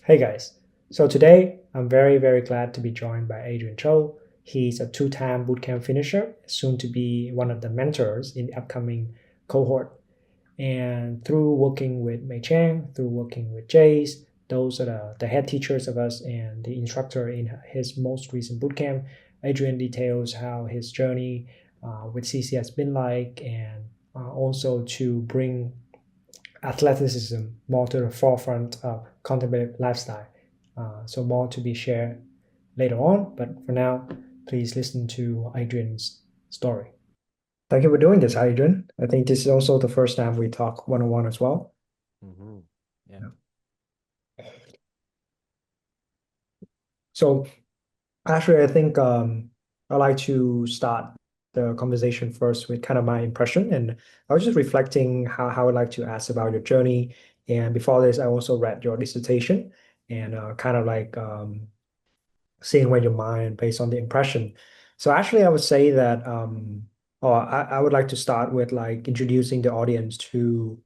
Hey guys. So today I'm very glad to be joined by Adrian Cho. He's a two-time bootcamp finisher, soon to be one of the mentors in the upcoming cohort. And through working with Mei Chang, through working with Jace, those are the head teachers of us and the instructor in his most recent bootcamp. Adrian details how his journey with CC has been like, and also to bring athleticism more to the forefront of contemplative lifestyle. So more to be shared later on, but for now, please listen to Adrian's story. Thank you for doing this, Adrian. I think this is also the first time we talk one-on-one as well. Hmm. Yeah. Yeah. So actually, I think I'd like to start the conversation first with kind of my impression. And I was just reflecting how I'd like to ask about your journey. And before this, I also read your dissertation and kind of like seeing where your mind based on the impression. So actually, I would say that, or I would like to start with like introducing the audience to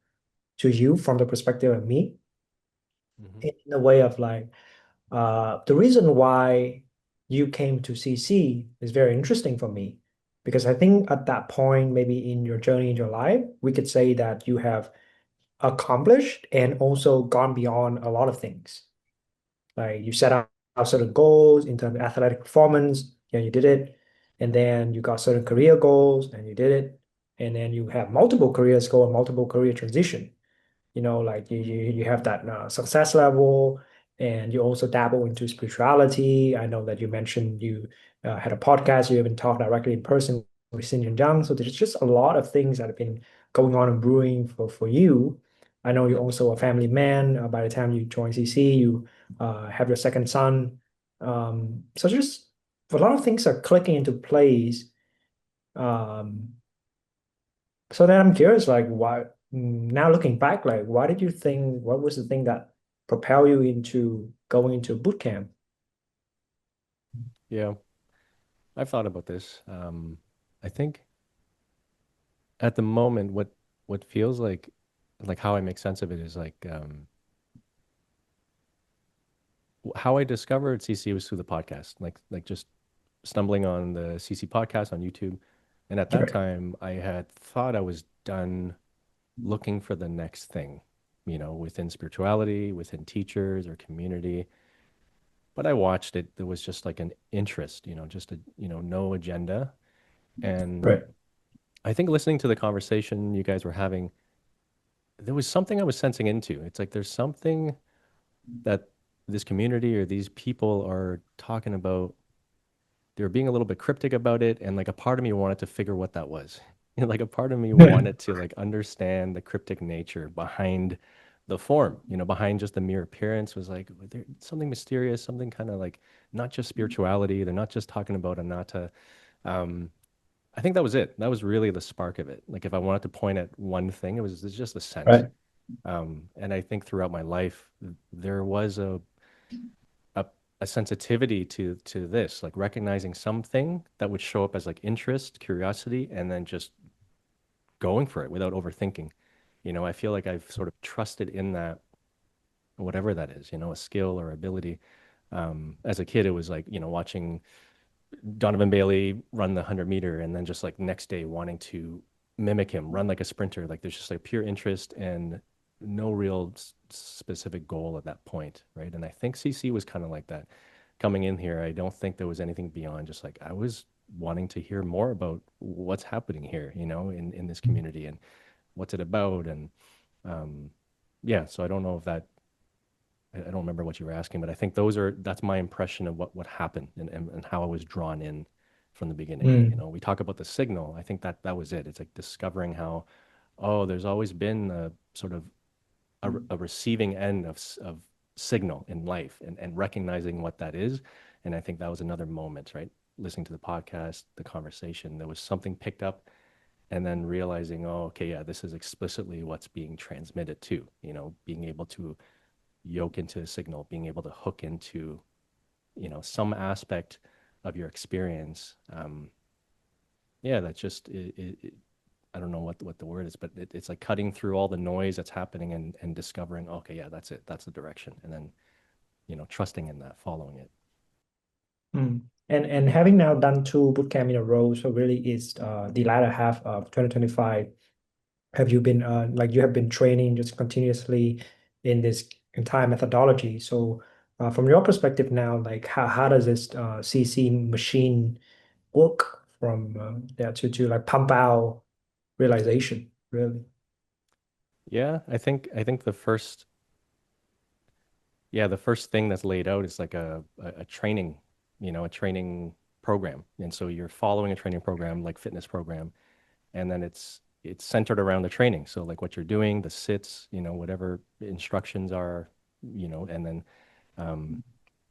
you from the perspective of me Hmm. in a way of like the reason why you came to CC is very interesting for me because I think at that point, maybe in your journey in your life, we could say that you have accomplished and also gone beyond a lot of things. Like you set out certain goals in terms of athletic performance, yeah, you did it. And then you got certain career goals and you did it. And then you have multiple careers go and multiple career transition. Like you have that success level, and you also dabble into spirituality. I know that you mentioned you had a podcast, you even talked directly in person with Sin and Young. So there's just a lot of things that have been going on and brewing for you. I know you're also a family man. By the time you join CC, you have your second son. So just a lot of things are clicking into place. Um, so then I'm curious, like, why now looking back, like, why did you think, what was the thing that propelled you into going into boot camp? Yeah. I've thought about this. I think at the moment, what feels like how I make sense of it is like how I discovered CC was through the podcast, like just stumbling on the CC podcast on YouTube. And at that Right. time, I had thought I was done looking for the next thing, within spirituality, within teachers or community. But I watched it. There was just like an interest, just no agenda. And Right. I think listening to the conversation you guys were having, there was something I was sensing into. It's like there's something that this community or these people are talking about. They were being a little bit cryptic about it, and like a part of me wanted to figure what that was. Like a part of me wanted to like understand the cryptic nature behind the form, behind just the mere appearance was like there something mysterious, something kind of like not just spirituality. They're not just talking about anatta. Um, I think that was it. That was really the spark of it. Like if I wanted to point at one thing, it's just a sense. Right. And I think throughout my life, there was a, a sensitivity to this, like recognizing something that would show up as like interest, curiosity, and then just going for it without overthinking. I feel like I've sort of trusted in that, whatever that is, a skill or ability. As a kid, it was like, watching Donovan Bailey run the 100 meter and then just like next day wanting to mimic him, run like a sprinter. Like there's just like pure interest and no real specific goal at that point, right? And I think CC was kind of like that. Coming in here, I don't think there was anything beyond just like I was wanting to hear more about what's happening here, in this community and what's it about. And um, yeah, so I don't know if that I don't remember what you were asking, but I think that's my impression of what happened and how I was drawn in from the beginning. Mm. We talk about the signal. I think that was it. It's like discovering how, oh, there's always been a sort of a receiving end of signal in life and recognizing what that is. And I think that was another moment, right? Listening to the podcast, the conversation, there was something picked up and then realizing, oh, okay, yeah, this is explicitly what's being transmitted too, being able to yoke into a signal, being able to hook into, some aspect of your experience. Yeah, that's just I don't know what the word is, but it's like cutting through all the noise that's happening and discovering, okay, yeah, that's it, that's the direction, and then trusting in that, following it. Mm. And having now done two bootcamp in a row, so really it's the latter half of 2025. Have you been like you have been training just continuously in this entire methodology? So from your perspective now, like how does this CC machine work from yeah to like pump out realization, really? Yeah, I think the first thing that's laid out is like a training, a training program. And so you're following a training program, like fitness program, and then it's centered around the training. So like what you're doing, the sits, whatever instructions are, and then um,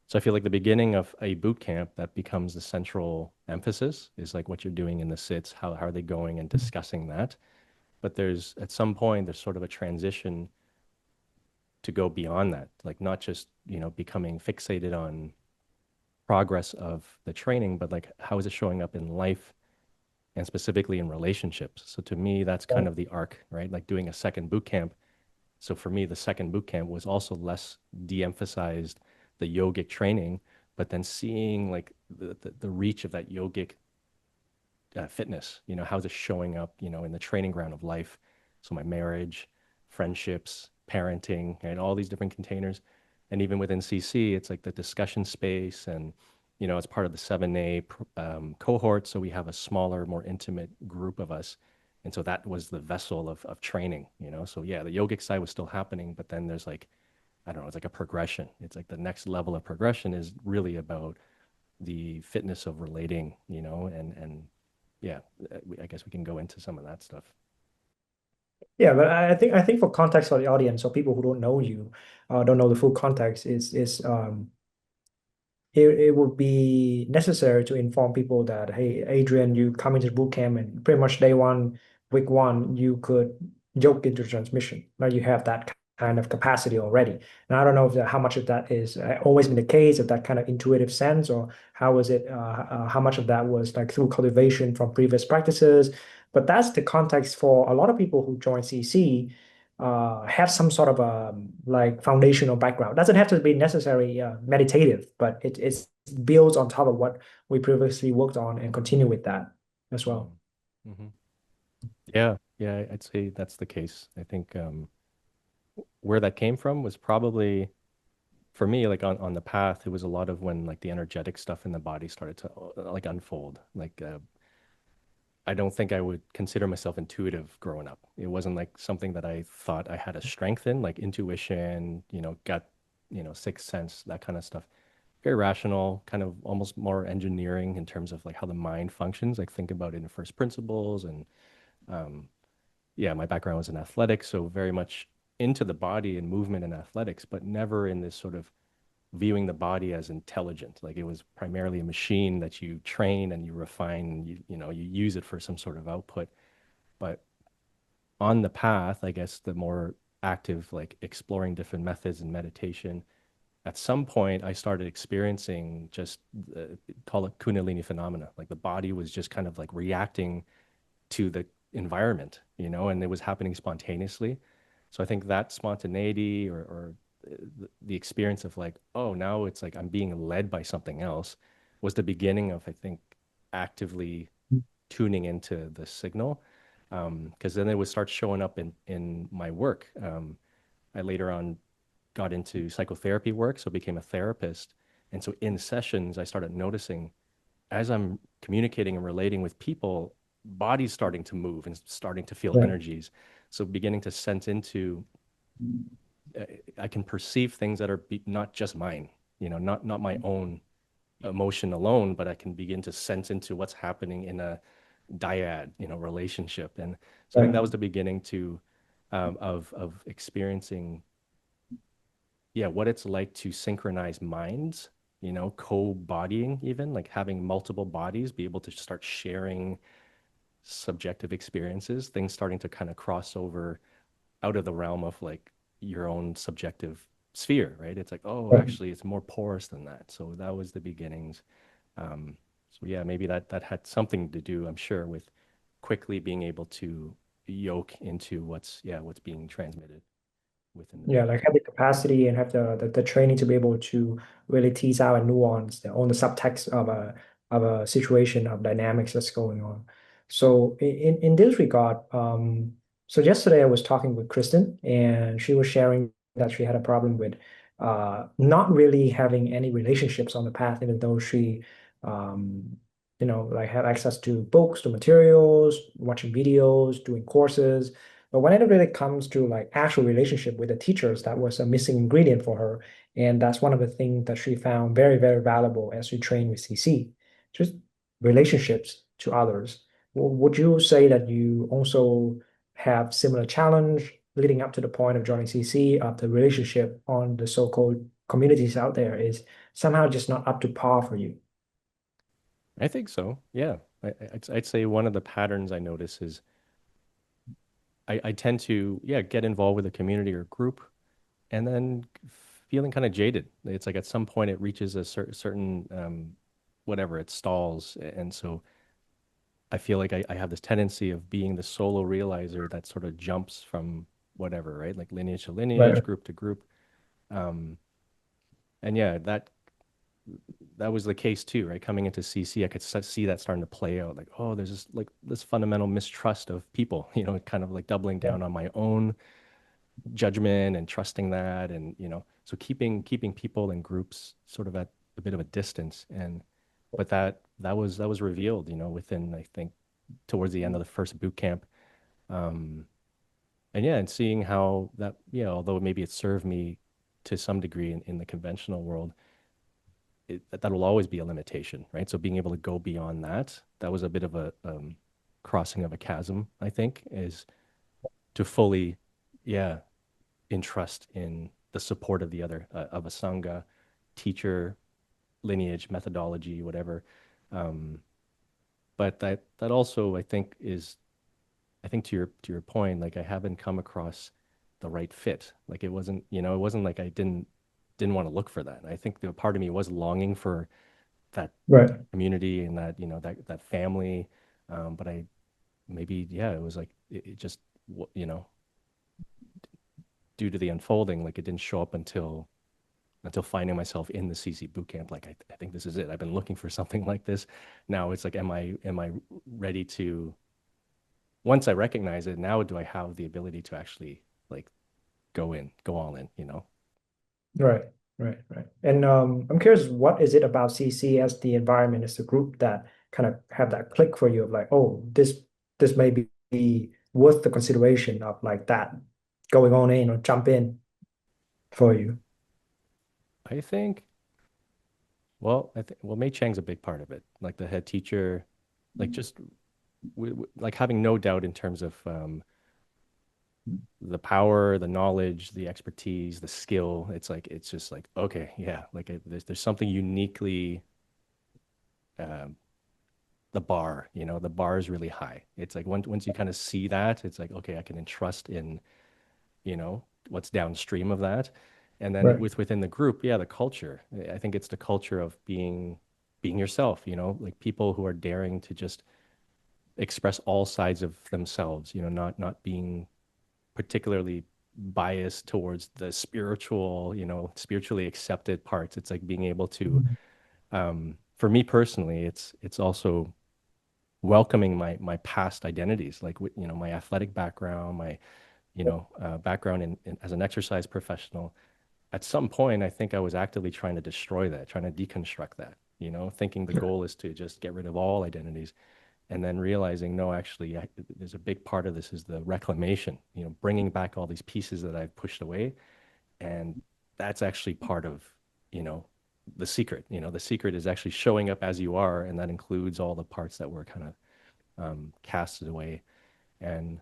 so I feel like the beginning of a boot camp that becomes the central emphasis is like what you're doing in the sits, how are they going, and discussing that. But there's at some point there's sort of a transition to go beyond that, like not just, becoming fixated on progress of the training, but like how is it showing up in life and specifically in relationships. So to me, that's kind of the arc, right? Like doing a second boot camp. So for me, the second boot camp was also less de-emphasized the yogic training, but then seeing like the reach of that yogic fitness, how's it showing up, in the training ground of life. So my marriage, friendships, parenting, and all these different containers. And even within CC, it's like the discussion space and, it's part of the 7A cohort. So we have a smaller, more intimate group of us. And so that was the vessel of training, So yeah, the yogic side was still happening, but then there's like, I don't know, it's like a progression. It's like the next level of progression is really about the fitness of relating, and yeah, I guess we can go into some of that stuff. Yeah, but I think for context for the audience or people who don't know you, don't know the full context, is it would be necessary to inform people that, hey, Adrian, you come into the boot camp and pretty much day one, week one, you could yoke into transmission. Now you have that kind of capacity already. And I don't know if how much of that is always been the case of that kind of intuitive sense, or how was it, how much of that was like through cultivation from previous practices. But that's the context for a lot of people who join CC have some sort of a like foundational background. Doesn't have to be necessarily meditative, but it's builds on top of what we previously worked on and continue with that as Mm. well. Hmm. Yeah, yeah, I'd say that's the case. I think where that came from was probably for me, like on the path, it was a lot of when like the energetic stuff in the body started to like unfold. Like I don't think I would consider myself intuitive growing up. It wasn't like something that I thought I had a strength in, like intuition, gut, sixth sense, that kind of stuff. Very rational, kind of almost more engineering in terms of like how the mind functions. Like think about it in first principles. And um, yeah, my background was in athletics, so very much into the body and movement and athletics, but never in this sort of viewing the body as intelligent. Like it was primarily a machine that you train and you refine and you use it for some sort of output. But on the path, I guess the more active, like exploring different methods and meditation, at some point I started experiencing just call it Kundalini phenomena. Like the body was just kind of like reacting to the environment, and it was happening spontaneously. So I think that spontaneity or the experience of like, oh, now it's like I'm being led by something else was the beginning of, I think, actively tuning into the signal. Because then it would start showing up in my work. I later on got into psychotherapy work, so became a therapist. And so in sessions, I started noticing as I'm communicating and relating with people, body's starting to move and starting to feel Right. energies. So beginning to sense into, I can perceive things that are not just mine, not my own emotion alone, but I can begin to sense into what's happening in a dyad, relationship. And so I think that Right. was the beginning to of experiencing, yeah, what it's like to synchronize minds, co-bodying, even like having multiple bodies, be able to start sharing subjective experiences, things starting to kind of cross over out of the realm of like your own subjective sphere, right? It's like, oh, Right. actually, it's more porous than that. So that was the beginnings. Um, so yeah, maybe that had something to do, I'm sure, with quickly being able to yoke into what's being transmitted. within the Yeah, group. like have the capacity and have the training to be able to really tease out and nuance on the subtext of a situation of dynamics that's going on. So in this regard, so yesterday I was talking with Kristen and she was sharing that she had a problem with not really having any relationships on the path, even though she like had access to books, to materials, watching videos, doing courses. But when it really comes to like actual relationship with the teachers, that was a missing ingredient for her. And that's one of the things that she found very, very valuable as she trained with CC, just relationships to others. Would you say that you also have similar challenge leading up to the point of joining CC of the relationship on the so-called communities out there is somehow just not up to par for you? I think so. Yeah. I'd say one of the patterns I notice is I tend to, yeah, get involved with a community or group and then feeling kind of jaded. It's like at some point it reaches a certain, whatever, it stalls. And so I feel like I have this tendency of being the solo realizer that sort of jumps from whatever, right? Like lineage to lineage, Right. group to group. Um, and yeah, that was the case too, right? Coming into CC, I could see that starting to play out. Like, oh, there's this like this fundamental mistrust of people, kind of like doubling down on my own judgment and trusting that, and so keeping people and groups sort of at a bit of a distance. And but that was revealed, within, I think, towards the end of the first boot camp. Um, and yeah, and seeing how that, although maybe it served me to some degree in the conventional world, that'll always be a limitation, right? So being able to go beyond that, that was a bit of a crossing of a chasm, I think, is to fully, yeah, entrust in the support of the other, of a sangha, teacher, lineage, methodology, whatever. Um, but that also, I think, I think to your point, like I haven't come across the right fit. Like it wasn't like I didn't want to look for that. I think the part of me was longing for that Right. community and that that family. But I maybe, yeah, it was like it just due to the unfolding, like it didn't show up until finding myself in the CC boot camp. Like I think this is it. I've been looking for something like this. Now it's like, am I ready to, once I recognize it, now do I have the ability to actually like go all in? Right, right. And I'm curious, what is it about CC as the environment, as the group that kind of have that click for you of like, oh, this may be worth the consideration of like that going on in or jump in for you. I think, well, Mei Chang's a big part of it. Like the head teacher, like just like having no doubt in terms of the power, the knowledge, the expertise, the skill. It's like it's just like, okay, yeah, like there's something uniquely, um, the bar is really high. It's like once you kind of see that, it's like, okay, I can entrust in, what's downstream of that. And then Right. within the group, yeah, the culture. I think it's the culture of being yourself, like people who are daring to just express all sides of themselves, not being particularly biased towards the spiritual, spiritually accepted parts. It's like being able to, for me personally, it's also welcoming my past identities, like my athletic background, my background as an exercise professional. At some point, I think I was actively trying to destroy that, trying to deconstruct that. Thinking the goal is to just get rid of all identities, and then realizing, no, actually, there's a big part of this is the reclamation. Bringing back all these pieces that I've pushed away, and that's actually part of you know the secret. The secret is actually showing up as you are, and that includes all the parts that were kind of casted away. And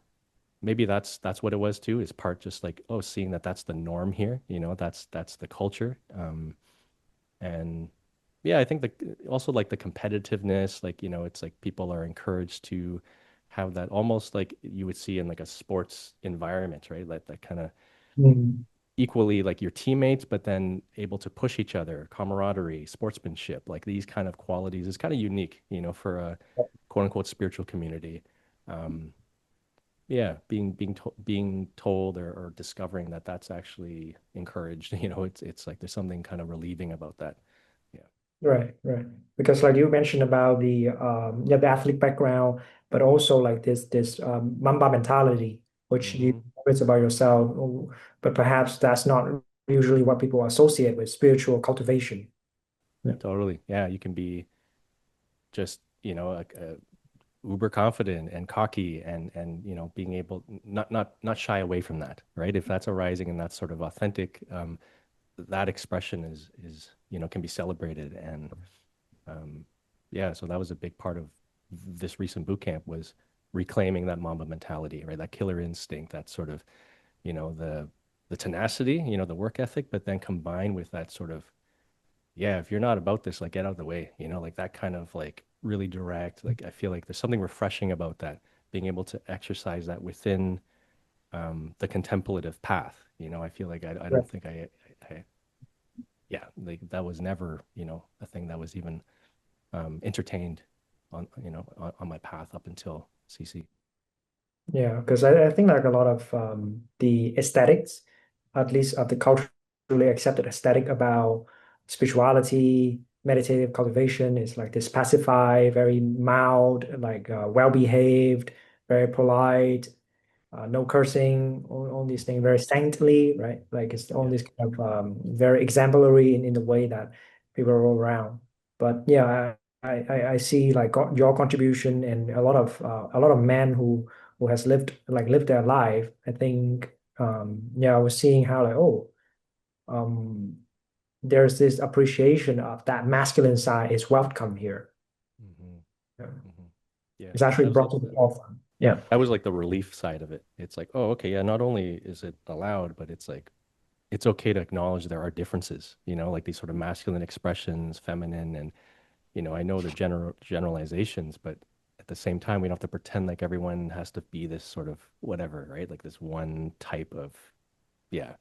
maybe that's what it was too, is part just like, oh, seeing that that's the norm here, that's the culture. And yeah, I think also like the competitiveness, like, it's like people are encouraged to have that, almost like you would see in like a sports environment, right? Like that kind of Mm. equally like your teammates, but then able to push each other, camaraderie, sportsmanship, like these kind of qualities is kind of unique, for a quote unquote spiritual community. Um, yeah, being told or discovering that that's actually encouraged. It's like there's something kind of relieving about that. Yeah. Right, right. Because like you mentioned about the yeah, the athlete background, but also like this Mamba mentality, which you Hmm. it's about yourself, but perhaps that's not usually what people associate with spiritual cultivation. Yeah. Totally. Yeah, you can be just, uber confident and cocky and being able not shy away from that, right? If that's arising and that's sort of authentic, that expression is can be celebrated. And um, yeah, so that was a big part of this recent boot camp was reclaiming that Mamba mentality, right? That killer instinct, that sort of, the tenacity, the work ethic, but then combined with that sort of, yeah, if you're not about this, like get out of the way, like that kind of like really direct, like I feel like there's something refreshing about that, being able to exercise that within the contemplative path. I feel like I Right. don't think I yeah, like that was never, a thing that was even entertained on my path up until CC. Yeah, because I think like a lot of the aesthetics, at least of the culturally accepted aesthetic about spirituality, meditative cultivation is like this pacified, very mild, like well-behaved, very polite, no cursing, all these things, very saintly, right? Like it's all Yeah. this kind of very exemplary in the way that people are all around. But yeah, I see like your contribution and a lot of men who has lived their life. I think yeah, I was seeing how like um there's this appreciation of that masculine side is welcome here. Hmm. Yeah. Hmm. Yeah. It's actually That was brought to the forefront. Yeah. that was like the relief side of it. It's like, oh, okay, yeah, not only is it allowed, but it's like it's okay to acknowledge there are differences, like these sort of masculine expressions, feminine, and I know they're generalizations, but at the same time, we don't have to pretend like everyone has to be this sort of whatever, right? Like this one type of, yeah,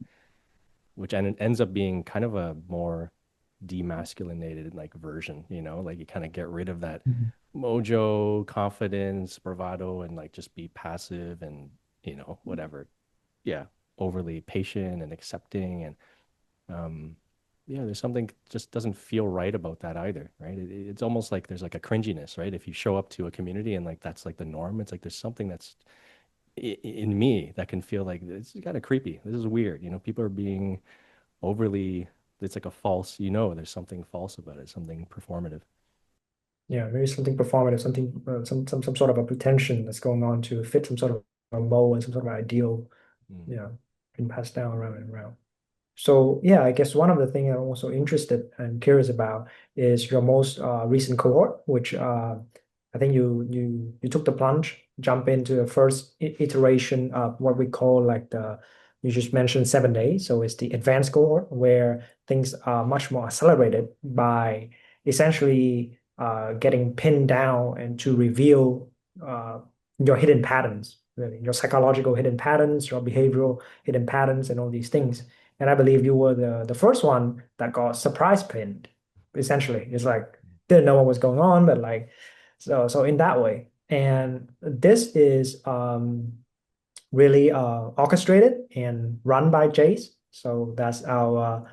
which ends up being kind of a more demasculinated like version, like you kind of get rid of that Mhm. mojo, confidence, bravado, and like just be passive and, whatever. Yeah, overly patient and accepting. And yeah, there's something just doesn't feel right about that either, right? It's almost like there's like a cringiness, right? If you show up to a community and like that's like the norm, it's like there's something that's in me that can feel like this is kind of creepy. This is weird. People are being overly, it's like a false, there's something false about it, something performative. Yeah, maybe something performative, something some sort of a pretension that's going on to fit some sort of a mold and some sort of ideal, Mm. yeah, can pass down around and around. So yeah, I guess one of the things I'm also interested and curious about is your most recent cohort, which I think you took the plunge, jump into the first iteration of what we call like the you just mentioned 7 days. So it's the advanced cohort where things are much more accelerated by essentially getting pinned down and to reveal uh, your hidden patterns, really, your psychological hidden patterns, your behavioral hidden patterns, and all these things. And I believe you were the first one that got surprise pinned, essentially. It's like didn't know what was going on, but like so in that way. And this is really orchestrated and run by Jace. So that's our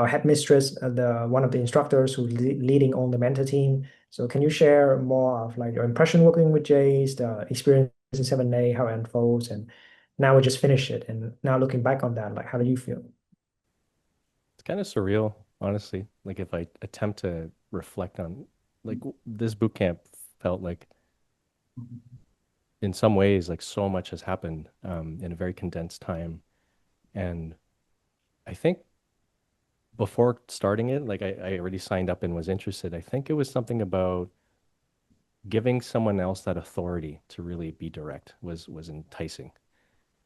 headmistress, the one of the instructors who's leading on the mentor team. So can you share more of like your impression working with Jace, the experience in 7A, how it unfolds, and now we just finished it, and now looking back on that, like how do you feel? It's kind of surreal, honestly. Like if I attempt to reflect on like this boot camp felt like in some ways like so much has happened in a very condensed time. And I think before starting it, like I already signed up and was interested. I think it was something about giving someone else that authority to really be direct was enticing.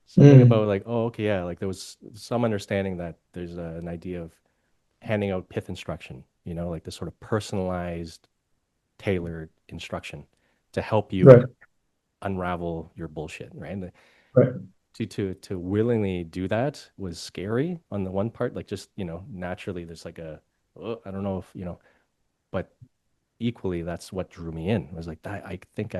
Something Mm, about like, oh, okay, yeah, like there was some understanding that there's an idea of handing out pith instruction, like this sort of personalized, tailored instruction to help right, you unravel your bullshit, right? And right. to willingly do that was scary on the one part, like just, naturally there's like a, oh, I don't know if, but equally that's what drew me in. I was like, I think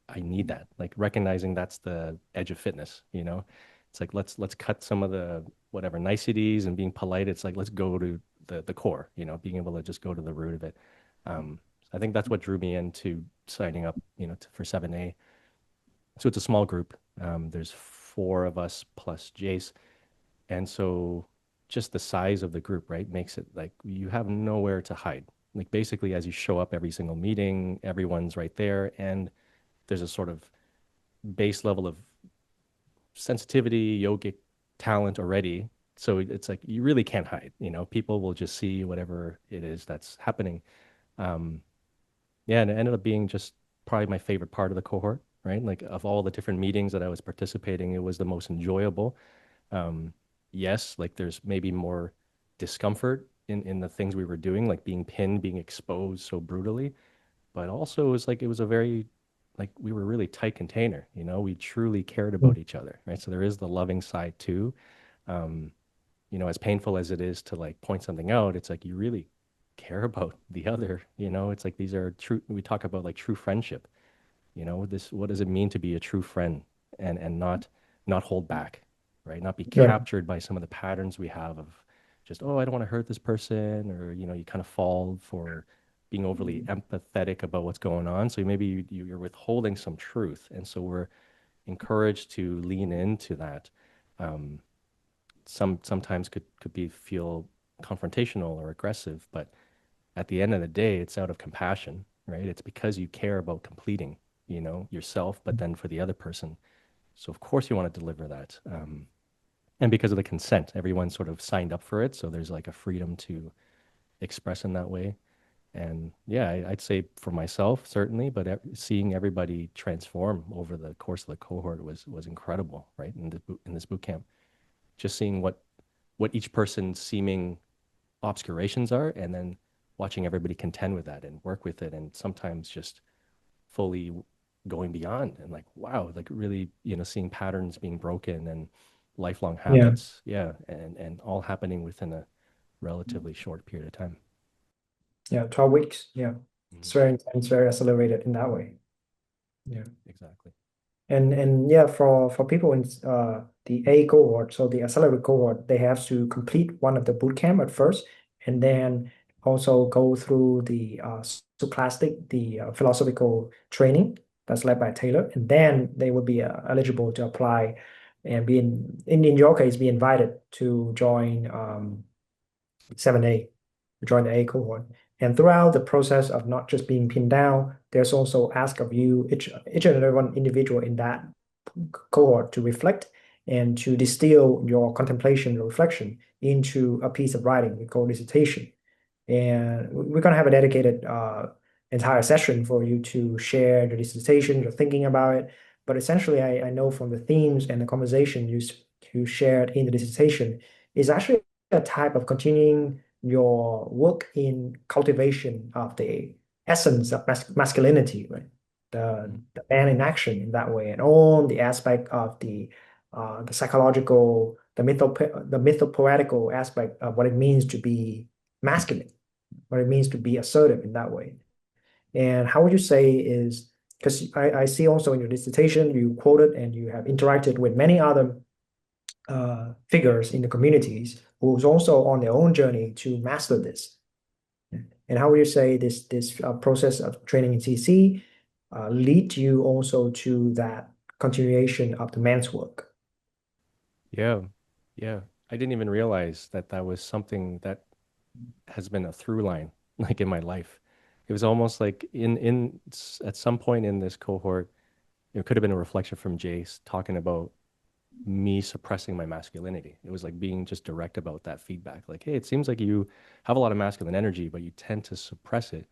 I need that. Like recognizing that's the edge of fitness, you know? It's like let's cut some of the whatever niceties and being polite. It's like let's go to the core, you know, being able to just go to the root of it. I think that's what drew me into signing up, you know, for 7A. So it's a small group. There's four of us plus Jace. And so just the size of the group, right, makes it like you have nowhere to hide. Like basically, as you show up every single meeting, everyone's right there. And there's a sort of base level of sensitivity, yogic talent already. So it's like you really can't hide. You know, people will just see whatever it is that's happening. Um, yeah, and it ended up being just probably my favorite part of the cohort, right? Like of all the different meetings that I was participating, it was the most enjoyable. Um, yes, like there's maybe more discomfort in the things we were doing, like being pinned, being exposed so brutally, but also it was like it was a very like we were a really tight container, you know, we truly cared Mm. about each other, right? So there is the loving side too. Um, you know, as painful as it is to like point something out, it's like you really care about the other, you know, it's like these are true, we talk about like true friendship, you know, this, what does it mean to be a true friend and not hold back, right? Not be Right. captured by some of the patterns we have of just, oh, I don't want to hurt this person, or you know, you kind of fall for being overly empathetic about what's going on. So maybe you're withholding some truth, and so we're encouraged to lean into that. Um, sometimes could be feel confrontational or aggressive, but at the end of the day, it's out of compassion, right? It's because you care about completing, you know, yourself, but then for the other person. So of course you want to deliver that. And because of the consent, everyone sort of signed up for it. So there's like a freedom to express in that way. And yeah, I'd say for myself, certainly, but seeing everybody transform over the course of the cohort was incredible, right? In this boot camp, just seeing what each person's seeming obscurations are, and then watching everybody contend with that and work with it, and sometimes just fully going beyond and like wow, like really, you know, seeing patterns being broken and lifelong Yeah. habits, yeah, and all happening within a relatively short period of time. Yeah. 12 weeks. Yeah. It's Mhm. very intense, very accelerated in that way. Yeah. Exactly. And yeah, for people in the A cohort, so the accelerated cohort, they have to complete one of the boot camp at first, and then also go through the scholastic, the philosophical training that's led by Taylor, and then they will be eligible to apply and be in your case be invited to join 7A, join the A cohort. And throughout the process of not just being pinned down, there's also ask of you, each and every one individual in that cohort to reflect and to distill your contemplation or reflection into a piece of writing we call dissertation. And we're going to have a dedicated entire session for you to share your dissertation, your thinking about it. But essentially, I know from the themes and the conversation you shared in the dissertation is actually a type of continuing your work in cultivation of the essence of masculinity, right? Mhm. The man in action in that way, and all the aspect of the psychological, the mythopoetical aspect of what it means to be masculine, what it means to be assertive in that way. And how would you say is, because I see also in your dissertation, you quoted and you have interacted with many other figures in the communities who's also on their own journey to master this. And how would you say this process of training in CC lead you also to that continuation of the man's work? Yeah, yeah, I didn't even realize that that was something that has been a through line like in my life. It was almost like at some point in this cohort, it could have been a reflection from Jace talking about me suppressing my masculinity. It was like being just direct about that feedback. Like, hey, it seems like you have a lot of masculine energy, but you tend to suppress it.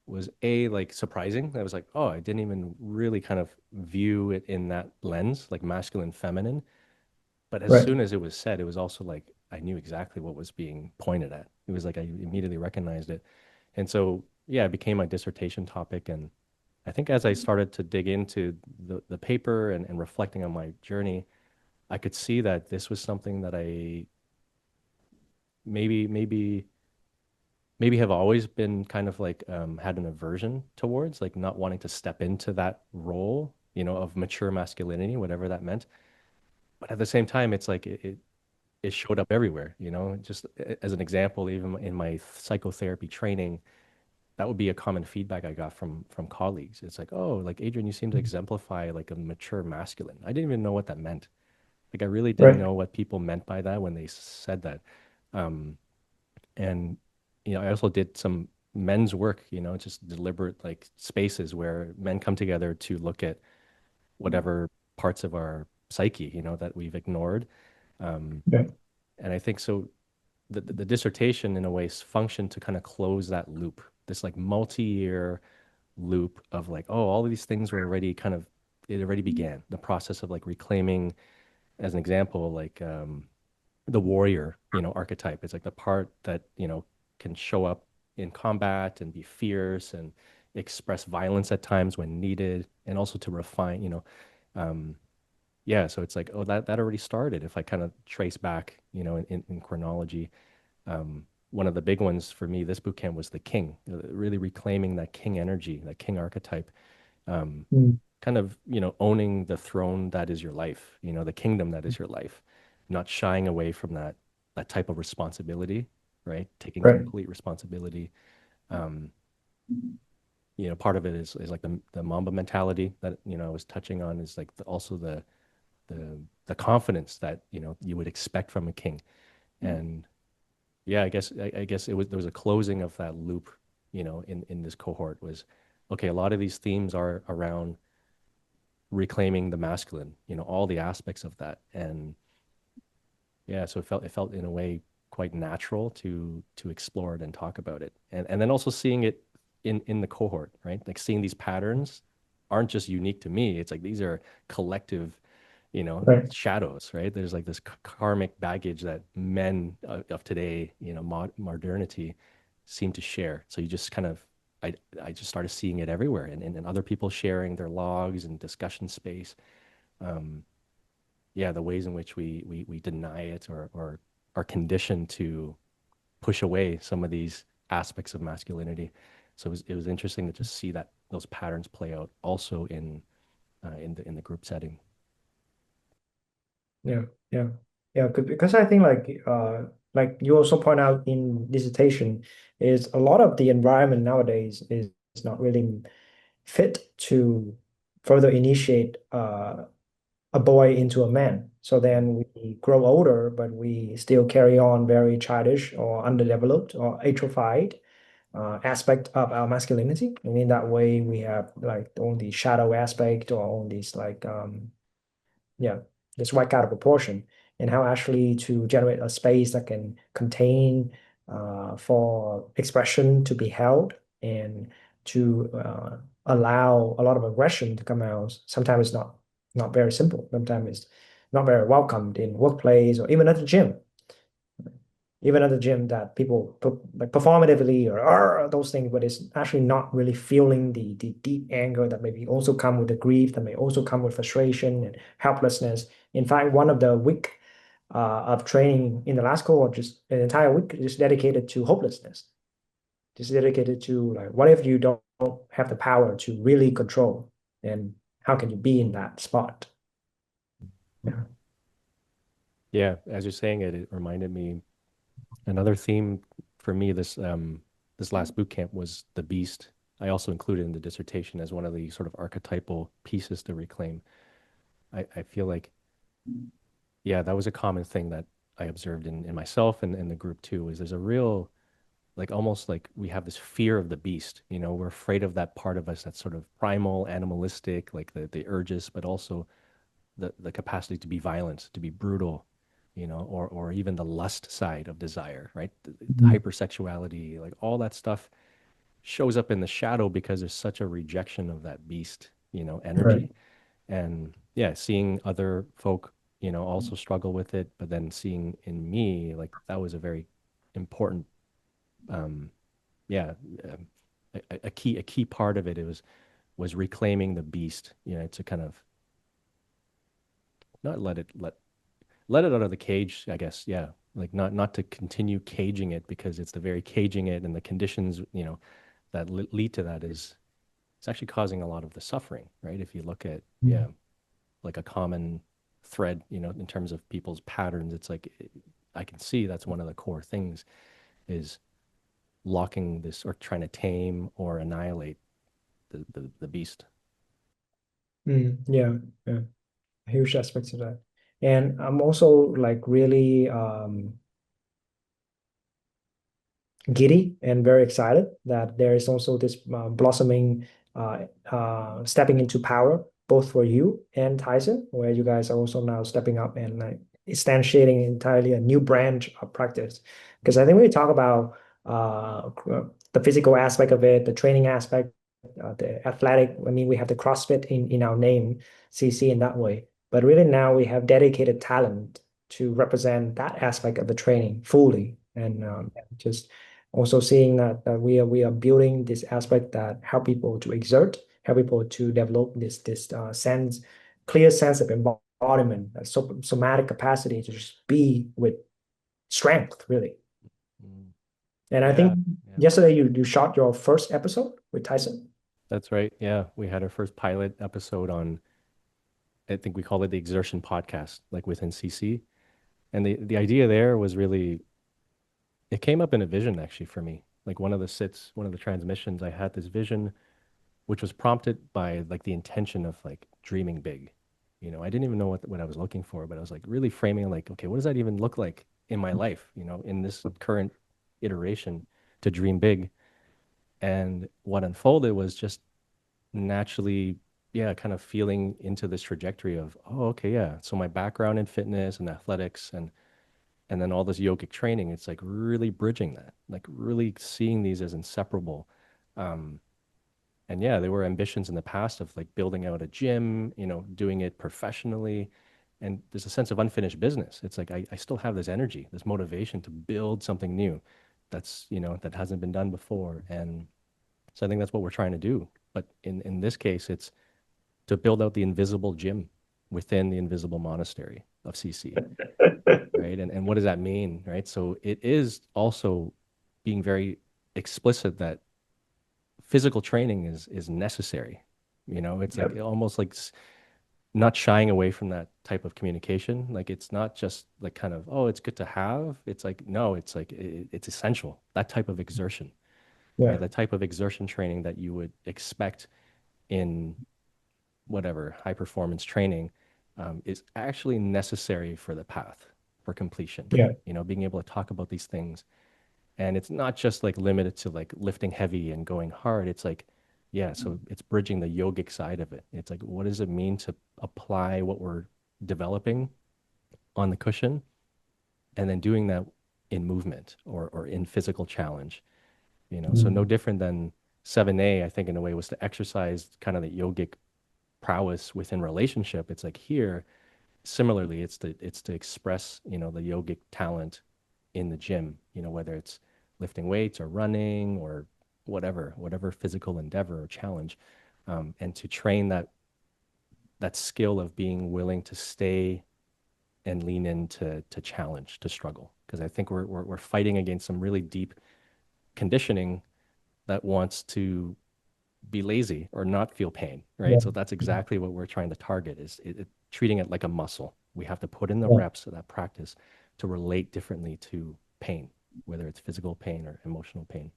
Was a like surprising. I was like, oh, I didn't even really kind of view it in that lens, like masculine, feminine. But as Right. soon as it was said, it was also like I knew exactly what was being pointed at. It was like I immediately recognized it. And so, yeah, it became my dissertation topic. And I think as I started to dig into the paper and reflecting on my journey, I could see that this was something that I maybe maybe have always been kind of like had an aversion towards, like not wanting to step into that role, of mature masculinity, whatever that meant. But at the same time, it's like it showed up everywhere, just as an example, even in my psychotherapy training, that would be a common feedback I got from colleagues. It's like, oh, like Adrian, you seem to exemplify like a mature masculine. I didn't even know what that meant. Like I really didn't Right. know what people meant by that when they said that. Um, and I also did some men's work, just deliberate like spaces where men come together to look at whatever parts of our psyche, that we've ignored. Um, Yeah. and I think so the dissertation in a way functioned to kind of close that loop, this like multi-year loop of like, oh, all of these things were already kind of, it already began the process of like reclaiming, as an example, like the warrior, archetype. It's like the part that, can show up in combat and be fierce and express violence at times when needed, and also to refine, um, yeah. So it's like, oh, that already started. If I kind of trace back, in chronology, one of the big ones for me this boot camp was the king, really reclaiming that king energy, that king archetype, um, Mm. kind of, owning the throne that is your life, the kingdom that is your life, not shying away from that type of responsibility, right? Taking Right. complete responsibility. Um, Part of it is like the Mamba mentality that, I was touching on, is like also the confidence that, you would expect from a king. And yeah, I guess there was a closing of that loop, in this cohort was, okay, a lot of these themes are around reclaiming the masculine, all the aspects of that. And yeah, so it felt in a way quite natural to explore it and talk about it. And then also seeing it in the cohort, right? Like seeing these patterns aren't just unique to me. It's like these are collective, Right. shadows, right? There's like this karmic baggage that men of today, modernity seem to share. So you just kind of, I just started seeing it everywhere, and other people sharing their logs and discussion space. Um, yeah, the ways in which we deny it, or are conditioned to push away some of these aspects of masculinity. So it was interesting to just see that those patterns play out also in the group setting. Yeah. Yeah. Yeah. Because I think like you also point out in dissertation is a lot of the environment nowadays is not really fit to further initiate a boy into a man. So then we grow older, but we still carry on very childish or underdeveloped or atrophied aspect of our masculinity. And in that way, we have like all the shadow aspect or all these yeah, just whack out of proportion, and how actually to generate a space that can contain for expression to be held and to allow a lot of aggression to come out. Sometimes it's not very simple. Sometimes it's not very welcomed in workplace or even at the gym. Even at the gym, that people like performatively or those things, but it's actually not really feeling the deep anger that maybe also come with the grief, that may also come with frustration and helplessness. In fact, one of the week of training in the last cohort, just an entire week, just dedicated to hopelessness, just dedicated to like, what if you don't have the power to really control, and how can you be in that spot? Yeah. Yeah, as you're saying it, it reminded me another theme for me this last boot camp was the beast. I also included in the dissertation as one of the sort of archetypal pieces to reclaim. I feel like, yeah, that was a common thing that I observed in myself and in the group too, is there's a real, like almost like we have this fear of the beast. We're afraid of that part of us that's sort of primal, animalistic, like the urges, but also the capacity to be violent, to be brutal, or even the lust side of desire, right? The Mhm. hypersexuality, like all that stuff shows up in the shadow because there's such a rejection of that beast, Right. energy. And yeah, seeing other folk, also struggle with it, but then seeing in me, like that was a very important, um, yeah, um, a key part of it. It was reclaiming the beast, to kind of not let it out of the cage, I guess. Yeah. Like not to continue caging it, because it's the very caging it and the conditions, that lead to that is it's actually causing a lot of the suffering, right? If you look at, yeah, Mm. like a common thread, in terms of people's patterns, it's like I can see that's one of the core things is locking this or trying to tame or annihilate the beast. Yeah, yeah, huge aspects of that. And I'm also like really giddy and very excited that there is also this blossoming, stepping into power, both for you and Tyson, where you guys are also now stepping up and like instantiating entirely a new branch of practice. Because I think when we talk about the physical aspect of it, the training aspect, the athletic, I mean, we have the CrossFit in our name, CC in that way. But really now we have dedicated talent to represent that aspect of the training fully and just also seeing that we are building this aspect that help people to exert, help people to develop this clear sense of embodiment, somatic capacity to just be with strength, really. Mm. And I think Yeah, yeah, yesterday you shot your first episode with Tyson. that's right. Yeah, we had our first pilot episode on, I think we call it the Exertion Podcast, like within CC. And the idea there was really, it came up in a vision actually for me. Like one of the transmissions, I had this vision which was prompted by like the intention of like dreaming big. I didn't even know what I was looking for, but I was like really framing like, okay, what does that even look like in my life, in this current iteration to dream big? And what unfolded was just naturally, yeah, kind of feeling into this trajectory of, oh, okay, yeah. So my background in fitness and athletics and then all this yogic training, it's like really bridging that, like really seeing these as inseparable. Um, and yeah, there were ambitions in the past of like building out a gym, doing it professionally. And there's a sense of unfinished business. It's like I still have this energy, this motivation to build something new that's, that hasn't been done before. And so I think that's what we're trying to do. But in this case, it's to build out the invisible gym within the invisible monastery of CC, right? And what does that mean, right? So it is also being very explicit that physical training is necessary. It's like Yep. almost like not shying away from that type of communication. Like it's not just like kind of, oh, it's good to have. It's like, no, it's like it's essential. That type of exertion, right? Yeah. That type of exertion training that you would expect in whatever high performance training is actually necessary for the path for completion. Yeah. Being able to talk about these things, and it's not just like limited to like lifting heavy and going hard. It's like, yeah, so it's bridging the yogic side of it. It's like, what does it mean to apply what we're developing on the cushion and then doing that in movement or in physical challenge, So no Mm. different than 7A, I think, in a way, was to exercise kind of the yogic prowess within relationship. It's like here, similarly, it's to express, the yogic talent in the gym, whether it's lifting weights or running or whatever physical endeavor or challenge, and to train that skill of being willing to stay and lean into to challenge, to struggle. Because I think we're fighting against some really deep conditioning that wants to be lazy or not feel pain, right? Yeah. So that's exactly what we're trying to target is treating it like a muscle. We have to put in the Yeah. reps of that practice to relate differently to pain, whether it's physical pain or emotional pain.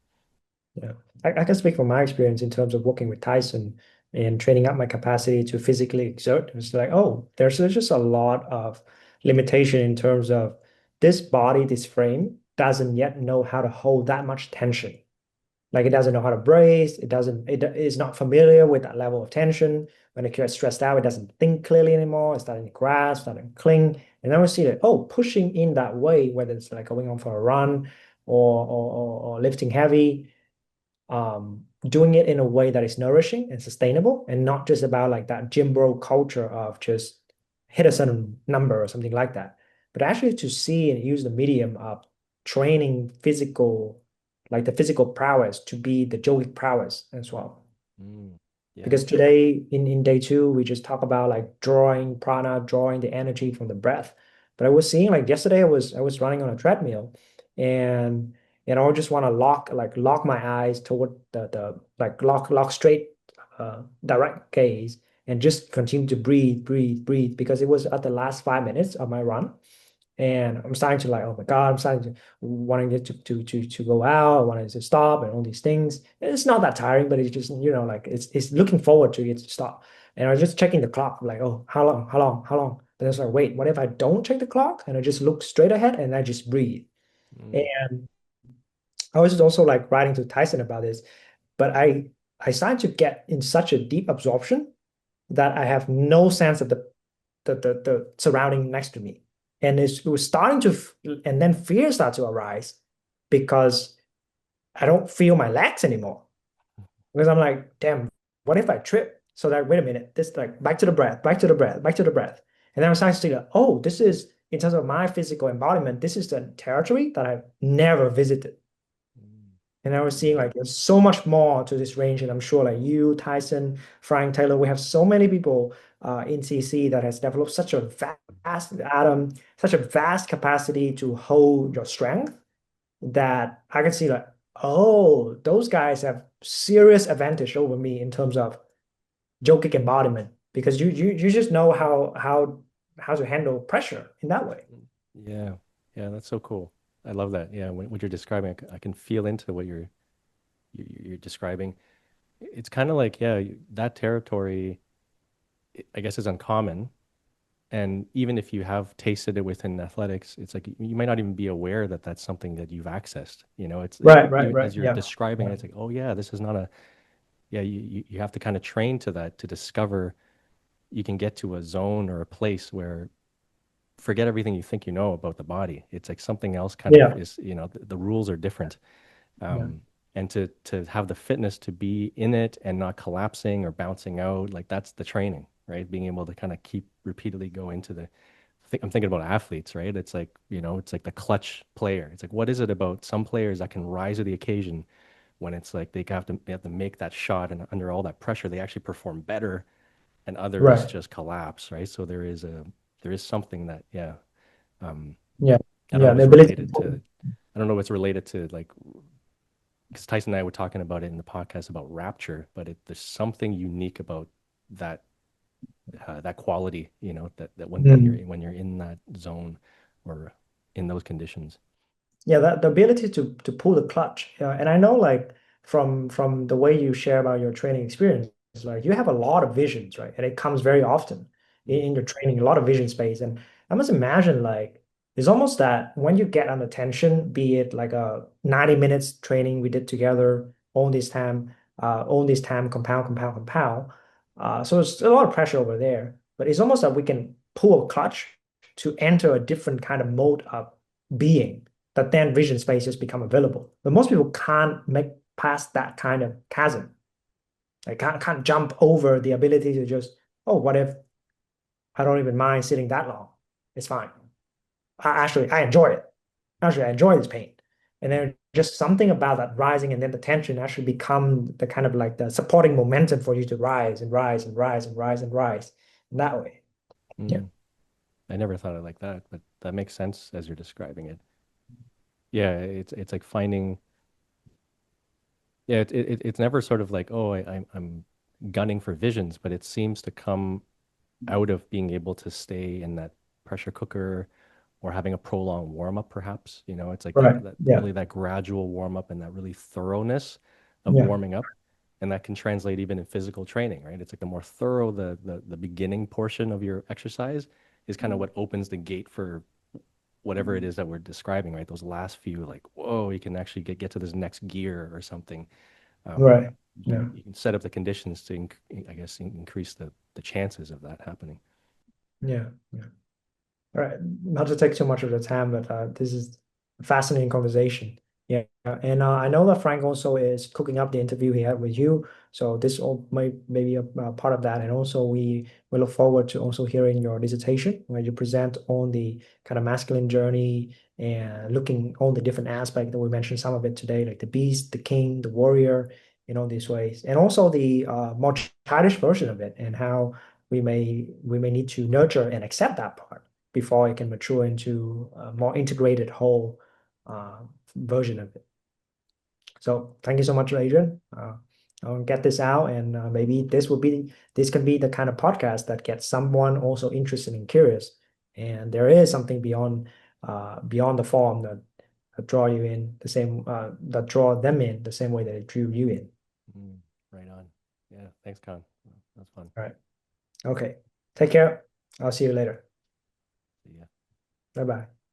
Yeah, I can speak from my experience in terms of working with Tyson and training up my capacity to physically exert. It's like, oh, there's just a lot of limitation in terms of this body, this frame doesn't yet know how to hold that much tension. Like it doesn't know how to brace. It is not familiar with that level of tension. When it gets stressed out, it doesn't think clearly anymore. It's starting to grasp, starting to cling. And then we see that, oh, pushing in that way, whether it's like going on for a run or lifting heavy, doing it in a way that is nourishing and sustainable and not just about like that gym bro culture of just hit a certain number or something like that, but actually to see and use the medium of training physical, like the physical prowess to be the yogic prowess as well. Mm, yeah. Because today in day two, we just talk about like drawing prana, drawing the energy from the breath. But I was seeing like yesterday I was running on a treadmill and I would just want to lock my eyes toward the like lock straight direct gaze and just continue to breathe because it was at the last 5 minutes of my run. And I'm starting to like, oh my God, I'm starting to wanting it to go out, I wanted to stop and all these things. It's not that tiring, but it's just, like it's looking forward to it to stop. And I was just checking the clock, like, oh, how long, how long, how long? But it's like, wait, what if I don't check the clock and I just look straight ahead and I just breathe? Mm. And I was also like writing to Tyson about this, but I started to get in such a deep absorption that I have no sense of the surrounding next to me. And it was starting to, and then fear started to arise because I don't feel my legs anymore. Because I'm like, damn, what if I trip? So that, wait a minute, this like back to the breath, back to the breath, back to the breath. And then I was starting to see that, oh, this is, in terms of my physical embodiment, this is the territory that I've never visited. Mm. And I was seeing Yeah. like there's so much more to this range. And I'm sure like you, Tyson, Frank, Taylor, we have so many people in CC that has developed such a such a vast capacity to hold your strength that I can see like, oh, those guys have serious advantage over me in terms of yogic embodiment because you just know how to handle pressure in that way. Mm. Yeah. Yeah, that's so cool. I love that. Yeah, what you're describing, I can feel into what you're describing. It's kind of like, yeah, that territory, I guess, is uncommon. And even if you have tasted it within athletics, it's like you might not even be aware that that's something that you've accessed. It's Right, right, even right. as you're Yeah. describing it, Yeah. it's like, oh yeah, this is not a, yeah, you have to kind of train to that to discover you can get to a zone or a place where forget everything you think you know about the body. It's like something else kind of Yeah. is, the rules are different. Yeah. And to have the fitness to be in it and not collapsing or bouncing out, like that's the training, right? Being able to kind of keep repeatedly go into the I'm thinking about athletes, right? It's like, it's like the clutch player. It's like, what is it about some players that can rise to the occasion when it's like they have to make that shot and under all that pressure, they actually perform better and others Right. just collapse, right? So there is something that, yeah, um, Yeah. I don't know Yeah. if The it's ability related to, to, I don't know if it's related to like, because Tyson and I were talking about it in the podcast about rapture, but there's something unique about that that quality, that when you're in that zone or in those conditions. yeah, that the ability to pull the clutch. And I know like from the way you share about your training experience, like you have a lot of visions, right? And it comes very often Mm. in your training, a lot of vision space. And I must imagine like it's almost that when you get under tension, be it like a 90 minutes training we did together, all this time, compound, compound, compound. So it's a lot of pressure over there. But it's almost that we can pull a clutch to enter a different kind of mode of being that then vision spaces become available. But most people can't make past that kind of chasm. They can't jump over the ability to just, oh, what if I don't even mind sitting that long? It's fine. I enjoy it. Actually, I enjoy this pain. And then just something about that rising and then the tension actually become the kind of like the supporting momentum for you to rise and rise and rise and rise and rise in that way. Yeah. Mm. I never thought of it like that, but that makes sense as you're describing it. Yeah, it's like finding. Yeah, it's never sort of like, oh, I'm gunning for visions, but it seems to come out of being able to stay in that pressure cooker or having a prolonged warm up, perhaps. It's like that Right. that Yeah. really that gradual warm up and that really thoroughness of Yeah. warming up. And that can translate even in physical training, right? It's like the more thorough the beginning portion of your exercise is kind of what opens the gate for whatever it is that we're describing, right? Those last few, like, whoa, you can actually get to this next gear or something. Um, Right. you Yeah. can you can set up the conditions to, I guess, increase the chances of that happening. Yeah. Yeah. All right, not to take too much of the time, but this is a fascinating conversation. Yeah, and I know that Frank also is cooking up the interview he had with you, so this all may be a part of that. And also, we look forward to also hearing your dissertation where you present on the kind of masculine journey and looking all the different aspects that we mentioned some of it today, like the beast, the king, the warrior, in all these ways, and also the more childish version of it and how we may need to nurture and accept that part. before it can mature into a more integrated whole version of it. So thank you so much, Adrian. I'll get this out, and maybe this can be the kind of podcast that gets someone also interested and curious. And there is something beyond the form that draw you in the same that draw them in the same way that it drew you in. Right on. Yeah. Thanks, Con. That's fun. All right. Okay. Take care. I'll see you later. See ya. Bye bye.